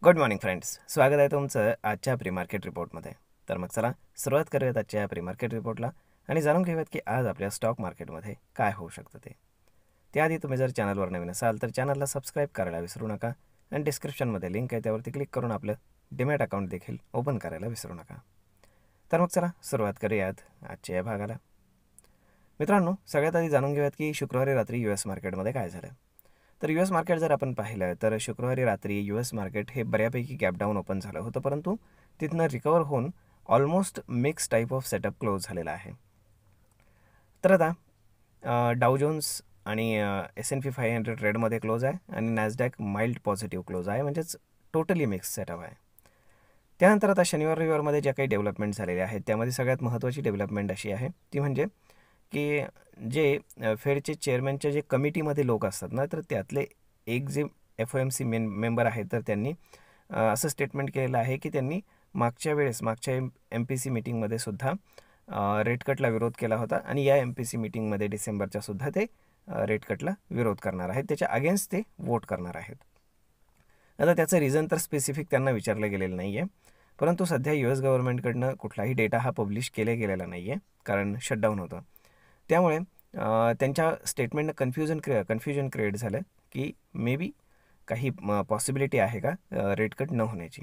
Good morning friends, स्वागत आहे तुमचं आजच्या प्री मार्केट रिपोर्टमध्ये. तर मग चला सुरुवात करूयात आजच्या प्री मार्केट रिपोर्टला आणि जाणून घेऊयात की आज आपल्या स्टॉक मार्केटमध्ये काय होऊ शकतं ते. त्याआधी तुम्ही जर चॅनलवर नवीन असाल तर चॅनलला सबस्क्राईब करायला विसरू नका आणि डिस्क्रिप्शनमध्ये लिंक आहे त्यावरती क्लिक करून आपलं डिमॅट अकाउंट देखील ओपन करायला विसरू नका. तर मग चला सुरुवात करूयात आजच्या या भागाला. मित्रांनो, सगळ्यात आधी जाणून घेऊयात की शुक्रवारी रात्री US मार्केटमध्ये काय झालं. तर US मार्केट जर आपण पाहिलं तर शुक्रवारी रात्री US मार्केट हे बऱ्यापैकी गॅप डाऊन ओपन झालं होतं, परंतु तिथनं रिकवर होऊन almost mix type of setup close झालेला आहे. तर आता डाऊ जोन्स आणि S&P 500 रेडमध्ये क्लोज आहे आणि नॅसडॅक माइल्ड पॉझिटिव्ह क्लोज आहे, म्हणजेच टोटली मिक्स सेटअप आहे. त्यानंतर आता शनिवार रविवारमध्ये ज्या काही डेव्हलपमेंट झालेल्या आहेत त्यामध्ये सगळ्यात महत्त्वाची डेव्हलपमेंट अशी आहे ती म्हणजे की जे फेडचे चेअरमॅनच्या जे कमिटीमध्ये लोक असतात ना, तर त्यातले एक जे FOMC मेंबर आहेत तर त्यांनी असं स्टेटमेंट केलेलं आहे की त्यांनी मागच्या MPC मीटिंगमध्ये सुद्धा रेट कटला विरोध केला होता आणि या MPC मीटिंगमध्ये डिसेंबरच्या सुद्धा ते रेट कटला विरोध करणार आहेत, त्याच्या अगेन्स्ट ते वोट करणार आहेत. आता त्याचं रिझन तर स्पेसिफिक त्यांना विचारलं गेलेलं नाही आहे, परंतु सध्या US गव्हर्नमेंटकडनं कुठलाही डेटा हा पब्लिश गेलेला नाही आहे, कारण शटडाऊन होतं. त्यामुळे त्यांच्या स्टेटमेंटनं कन्फ्युजन क्रिएट झालं की मे बी काही पॉसिबिलिटी आहे का रेट कट न होण्याची.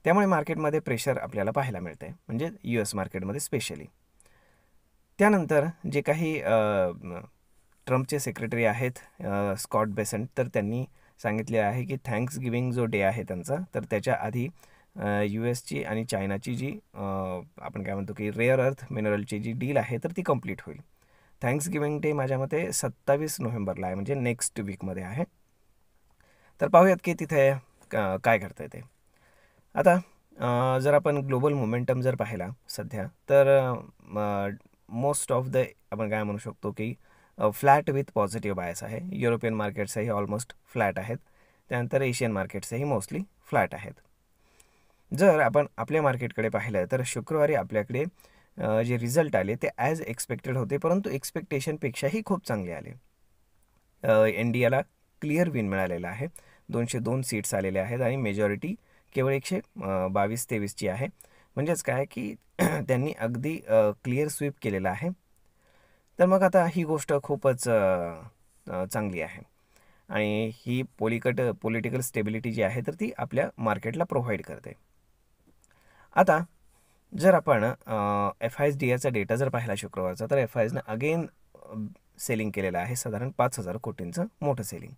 त्यामुळे मार्केटमध्ये प्रेशर आपल्याला पाहायला मिळतं आहे, म्हणजे US मार्केटमध्ये स्पेशली. त्यानंतर जे काही ट्रम्पचे सेक्रेटरी आहेत स्कॉट बेसेंट, तर त्यांनी सांगितले आहे की थँक्स गिविंग जो डे आहे त्यांचा, तर त्याच्या आधी USची आणि चायनाची जी आपण काय म्हणतो की रेअर अर्थ मिनरलची जी डील आहे तर ती कंप्लीट होईल. थँक्स गिविंग डे माझ्या मते 27 नोव्हेंबरला आहे, म्हणजे नेक्स्ट वीकमध्ये आहे. तर पाहूयात की तिथे काय करता येते. आता जर आपण ग्लोबल मोमेंटम जर पाहिला सध्या तर मोस्ट ऑफ द आपण काय म्हणू शकतो की फ्लॅट विथ पॉझिटिव्ह बायस आहे. युरोपियन मार्केट्सही ऑलमोस्ट फ्लॅट आहेत, त्यानंतर एशियन मार्केट्सही मोस्टली फ्लॅट आहेत. जर आपण आपल्या मार्केटकडे पाहिलं तर शुक्रवारी आपल्याकडे जे रिझल्ट आले ते ॲज एक्सपेक्टेड होते, परंतु एक्सपेक्टेशनपेक्षाही खूप चांगले आले. इंडियाला क्लिअर विन मिळालेला आहे, 202 सीट्स आलेले आहेत आणि मेजॉरिटी केवळ 122-23ची आहे. म्हणजेच काय की त्यांनी अगदी क्लिअर स्वीप केलेला आहे. तर मग आता ही गोष्ट खूपच चांगली आहे आणि ही पॉलिटिकल स्टेबिलिटी जी आहे तर ती आपल्या मार्केटला प्रोव्हाइड करते. आता जर आपण FISDAचा डेटा जर पाहिला शुक्रवारचा, तर FISनं अगेन सेलिंग केलेलं आहे, साधारण 5,000 कोटींचं मोठं सेलिंग.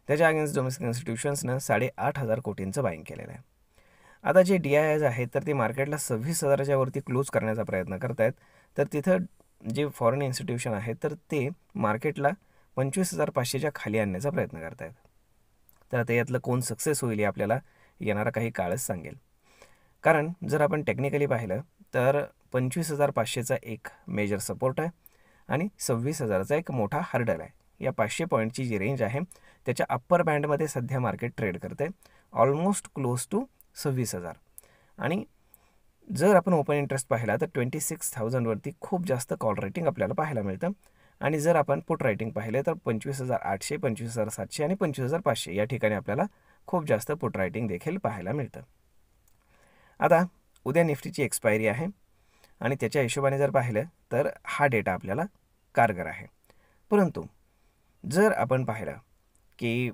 त्याच्या अगेन्स्ट डोमेस्टिक इन्स्टिट्यूशन्सनं 8,500 कोटींचं बाईंग केलेलं आहे. आता जे DIIs आहेत तर ते मार्केटला 26,000च्या वरती क्लोज करण्याचा प्रयत्न करत आहेत, तर तिथं जे फॉरेन इन्स्टिट्यूशन आहेत तर ते मार्केटला 25,500च्या खाली आणण्याचा प्रयत्न करत आहेत. तर आता यातलं कोण सक्सेस होईल हे आपल्याला येणारा काही काळच सांगेल. कारण जर आपण टेक्निकली पाहिलं तर 25,500चा एक मेजर सपोर्ट आहे आणि 26,000चा एक मोठा हर्डल आहे. या 500 पॉईंटची जी रेंज आहे त्याच्या अप्पर बँडमध्ये सध्या मार्केट ट्रेड करते, ऑलमोस्ट क्लोज टू 26,000. आणि जर आपण ओपन इंटरेस्ट पाहिला तर 26,000वरती खूप जास्त कॉल रायटिंग आपल्याला पाहायला मिळतं आणि जर आपण पुट रायटिंग पाहिले तर 25,800, 25,700 आणि 25,500 या ठिकाणी आपल्याला खूप जास्त पुट रायटिंग देखील पाहायला मिळतं. आता उद्या निफ्टीची एक्सपायरी आहे आणि त्याच्या हिशोबाने जर पाहिलं तर हा डेटा आपल्याला कारगर आहे. परंतु जर आपण पाहिलं की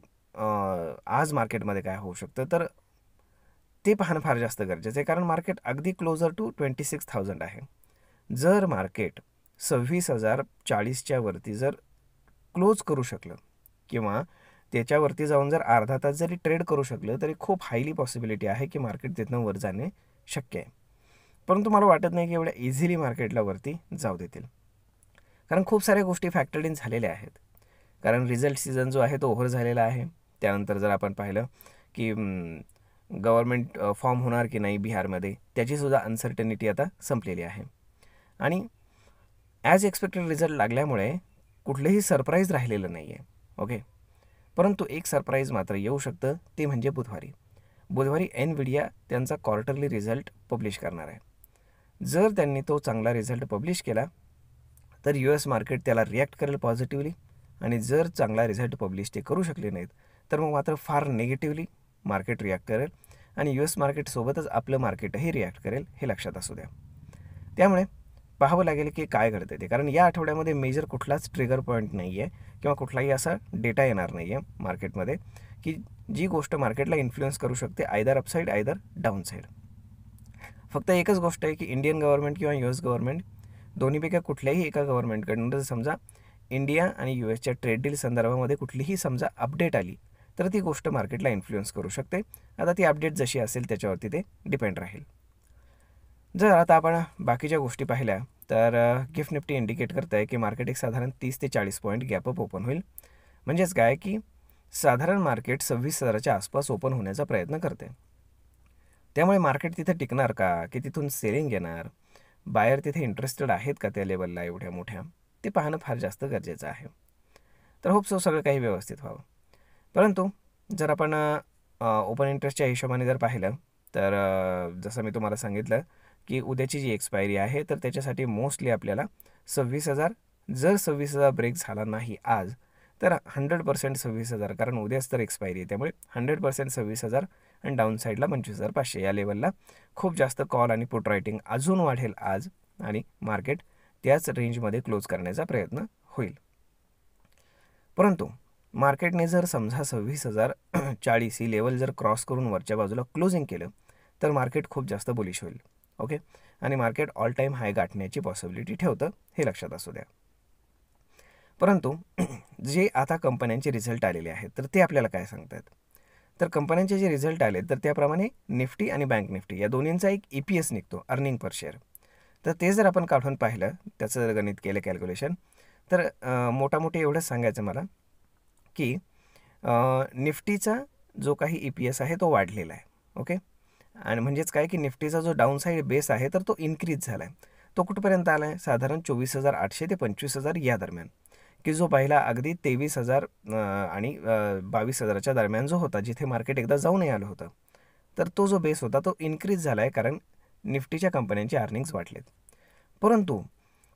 आज मार्केटमध्ये काय होऊ शकतं तर ते पाहणं फार जास्त गरजेचं आहे, कारण मार्केट अगदी क्लोजर टू 26,000 आहे. जर मार्केट 26,040च्या वरती जर क्लोज करू शकलं किंवा त्याच्यावरती जाऊन जर अर्धा तास जरी ट्रेड करू शकलं तरी खूप हायली पॉसिबिलिटी आहे की मार्केट तिथनं वर जाणे शक्य आहे. परंतु मला वाटत नाही की एवढ्या इझिली मार्केटला वरती जाऊ देतील, कारण खूप साऱ्या गोष्टी फॅक्टर्ड इन झालेल्या आहेत. कारण रिझल्ट सीझन जो आहे तो ओव्हर झालेला आहे. त्यानंतर जर आपण पाहिलं की गव्हर्नमेंट फॉर्म होणार की नाही बिहारमध्ये, त्याचीसुद्धा अनसर्टनिटी आता संपलेली आहे आणि ॲज एक्सपेक्टेड रिझल्ट लागल्यामुळे कुठलेही सरप्राईज राहिलेलं नाही आहे. ओके, परंतु एक सरप्राईज मात्र येऊ शकतं, ते म्हणजे बुधवारी एनव्हिडिया त्यांचा क्वार्टरली रिझल्ट पब्लिश करणार आहे. जर त्यांनी तो चांगला रिझल्ट पब्लिश केला तर US मार्केट त्याला रिॲक्ट करेल पॉझिटिव्हली आणि जर चांगला रिझल्ट पब्लिश ते करू शकले नाहीत तर मग मात्र फार निगेटिव्हली मार्केट रिॲक्ट करेल आणि US मार्केटसोबतच आपलं मार्केटही रिॲक्ट करेल, हे लक्षात असू द्या. त्यामुळे पाहावं लागेल की काय घडते ते, कारण या आठवड्यामध्ये मेजर कुठलाच ट्रिगर पॉईंट नाही आहे किंवा कुठलाही असा डेटा येणार नाही आहे मार्केटमध्ये की जी गोष्ट मार्केटला इन्फ्लुएन्स करू शकते either upside either down side. फक्त एकच गोष्ट आहे की इंडियन गव्हर्नमेंट किंवा US गव्हर्नमेंट दोन्हीपैकी कुठल्याही एका गव्हर्नमेंटकडून जर समजा इंडिया आणि USच्या ट्रेड डील संदर्भामध्ये कुठलीही समजा अपडेट आली तर ती गोष्ट मार्केटला इन्फ्लुएन्स करू शकते. आता ती अपडेट जशी असेल त्याच्यावरती ते डिपेंड राहील. जर आता आपण बाकीच्या गोष्टी पाहिल्या तर गिफ्ट निफ्टी इंडिकेट करत आहे की मार्केट एक साधारण 30 ते 40 पॉईंट गॅपअप ओपन होईल. म्हणजेच काय की साधारण मार्केट 26,000च्या आसपास ओपन होण्याचा प्रयत्न करते. त्यामुळे मार्केट तिथे टिकणार का की तिथून सेलिंग येणार, बायर तिथे इंटरेस्टेड आहेत का त्या लेवलला एवढ्या मोठ्या, ते पाहणं फार जास्त गरजेचं आहे. तर होप सो सगळं काही व्यवस्थित व्हावं. परंतु जर आपण ओपन इंटरेस्टच्या हिशोबाने जर पाहिलं तर जसं मी तुम्हाला सांगितलं की उद्याची जी एक्सपायरी आहे तर त्याच्यासाठी मोस्टली आपल्याला 26,000, जर 26,000 ब्रेक झाला नाही आज तर 100% 26,000, कारण उद्याच तर एक्सपायरी आहे, त्यामुळे 100% 26,000 आणि डाऊन साईडला 25,500 या लेवलला खूप जास्त कॉल आणि पुट रायटिंग अजून वाढेल आज आणि मार्केट त्याच रेंजमध्ये क्लोज करण्याचा प्रयत्न होईल. परंतु मार्केटने जर समजा 26,040 ही लेवल जर क्रॉस करून वरच्या बाजूला क्लोजिंग केलं तर मार्केट खूप जास्त बुलिश होईल. ओके, आणि मार्केट ऑल टाईम हाय गाठण्याची पॉसिबिलिटी ठेवतं, हे लक्षात असू द्या. परंतु जे आता कंपन्यांचे रिझल्ट आलेले आहेत तर ते आपल्याला काय सांगतात, तर कंपन्यांचे जे रिझल्ट आले तर त्याप्रमाणे निफ्टी आणि बँक निफ्टी या दोन्हींचा एक EPS निघतो, अर्निंग पर शेअर. तर ते जर आपण काढून पाहिलं, त्याचं गणित केलं कॅल्क्युलेशन, तर मोठामोठे एवढंच सांगायचं मला की निफ्टीचा जो काही EPS आहे तो वाढलेला आहे. ओके, आणि म्हणजेच काय की निफ्टीचा जो डाऊन साईड बेस आहे तर तो इन्क्रीज झाला आहे. तो कुठपर्यंत आला आहे, साधारण 24,800 ते 25,000 या दरम्यान, की जो पहिला अगदी 23,000 आणि 22,000च्या दरम्यान जो होता, जिथे मार्केट एकदा जाऊनही आलं होतं. तर तो जो बेस होता तो इन्क्रीज झाला आहे, कारण निफ्टीच्या कंपन्यांचे अर्निंग्स वाढलेत. परंतु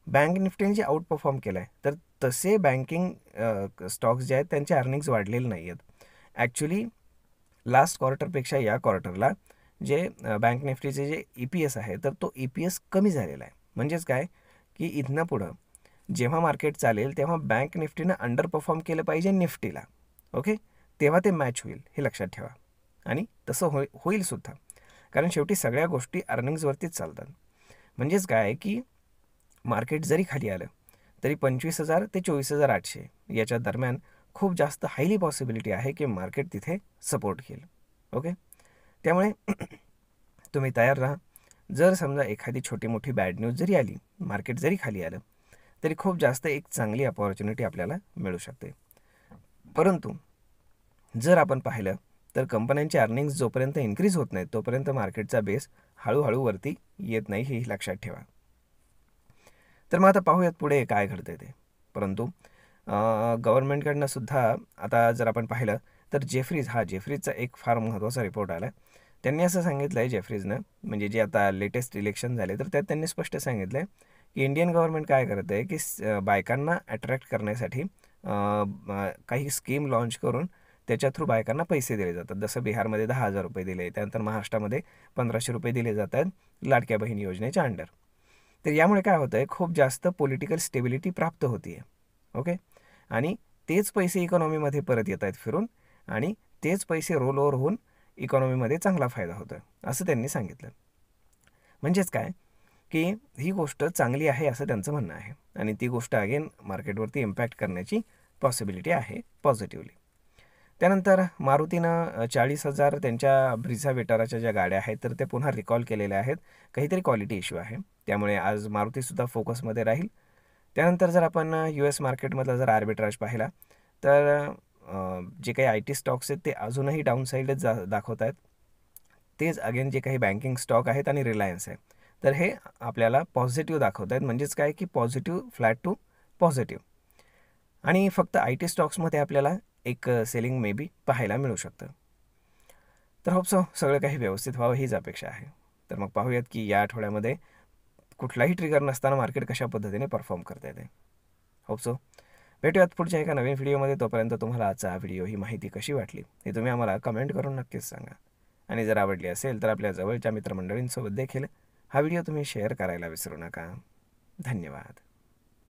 बँक निफ्टीने जे आउट परफॉर्म केलं आहे तर तसे बँकिंग स्टॉक्स जे आहेत त्यांचे अर्निंग्स वाढलेले नाही आहेत. ॲक्च्युली लास्ट क्वार्टरपेक्षा या क्वार्टरला जे बँक निफ्टीचे जे EPS आहे तर तो EPS कमी झालेला आहे. म्हणजेच काय की इथनं पुढं जेव्हा मार्केट चालेल तेव्हा बँक निफ्टीनं अंडर परफॉर्म केलं पाहिजे निफ्टीला. ओके, तेव्हा ते मॅच होईल, हे लक्षात ठेवा. आणि तसं होईलसुद्धा, कारण शेवटी सगळ्या गोष्टी अर्निंग्सवरतीच चालतात. म्हणजेच काय की मार्केट जरी खाली आलं तरी 25,000 ते 24,800 याच्या दरम्यान खूप जास्त हायली पॉसिबिलिटी आहे की मार्केट तिथे सपोर्ट घेईल. ओके, त्यामुळे तुम्ही तयार राहा. जर समजा एखादी छोटी मोठी बॅड न्यूज जरी आली, मार्केट जरी खाली आलं तरी खूप जास्त एक चांगली अपॉर्च्युनिटी आपल्याला मिळू शकते. परंतु जर आपण पाहिलं तर कंपन्यांचे अर्निंग्स जोपर्यंत इन्क्रीज होत नाहीत तोपर्यंत मार्केटचा बेस हळूहळू वरती येत नाही, हे लक्षात ठेवा. तर मग आता पाहूयात पुढे काय घडतं ते. परंतु गव्हर्नमेंटकडनं सुद्धा आता जर आपण पाहिलं तर जेफ्रीजचा एक फार महत्त्वाचा रिपोर्ट आला आहे. त्यांनी असं सांगितलं आहे जेफ्रीजनं, म्हणजे जे आता लेटेस्ट इलेक्शन झाले तर त्यात त्यांनी स्पष्ट सांगितलं आहे की इंडियन गव्हर्नमेंट काय करत आहे की बायकांना अट्रॅक्ट करण्यासाठी काही स्कीम लॉन्च करून त्याच्या थ्रू बायकांना पैसे दिले जातात. जसं बिहारमध्ये 10,000 रुपये दिले, त्यानंतर महाराष्ट्रामध्ये 1,500 रुपये दिले जात आहेत लाडक्या बहीण योजनेच्या अंडर. तर यामुळे काय होतं आहे, खूप जास्त पॉलिटिकल स्टेबिलिटी प्राप्त होती आहे. ओके, आणि तेच पैसे इकॉनॉमीमध्ये परत येत आहेत फिरून, आणि तेच पैसे रोल ओव्हर होऊन इकॉनॉमीमध्ये चांगला फायदा होतो आहे, असं त्यांनी सांगितलं. म्हणजेच काय की ही गोष्ट चांगली आहे असं त्यांचं म्हणणं आहे, आणि ती गोष्ट अगेन मार्केटवरती इम्पॅक्ट करण्याची पॉसिबिलिटी आहे पॉझिटिव्हली. त्यानंतर मारुतीनं 40,000 त्यांच्या ब्रिझा वेटाराच्या ज्या गाड्या आहेत तर ते पुन्हा रिकॉल केलेल्या आहेत. काहीतरी क्वालिटी इश्यू आहे, त्यामुळे आज मारुतीसुद्धा फोकसमध्ये राहील. त्यानंतर जर आपण US मार्केटमधला जर आर्बिट्राज पाहिला तर जे काही IT स्टॉक्स आहेत ते अजूनही डाऊन साईडच दाखवत आहेत. तेच अगेन जे काही बँकिंग स्टॉक आहेत आणि रिलायन्स आहे तर हे आपल्याला पॉझिटिव्ह दाखवत आहेत. म्हणजेच काय की पॉझिटिव्ह फ्लॅट टू पॉझिटिव्ह, आणि फक्त IT स्टॉक्समध्ये आपल्याला एक सेलिंग मे बी पाहायला मिळू शकतं. तर होप सो सगळं काही व्यवस्थित व्हावं हीच अपेक्षा आहे. तर मग पाहूयात की या आठवड्यामध्ये कुठलाही ट्रिगर नसताना मार्केट कशा पद्धतीने परफॉर्म करता येते. होप सो भेटूयात पुढच्या एका नवीन व्हिडिओमध्ये. तोपर्यंत तुम्हाला आजचा हा व्हिडिओ ही माहिती कशी वाटली हे तुम्ही आम्हाला कमेंट करून नक्कीच सांगा. आणि जर आवडली असेल तर आपल्या जवळच्या मित्रमंडळींसोबत देखील हा व्हिडिओ तुम्ही शेअर करायला विसरू नका. धन्यवाद.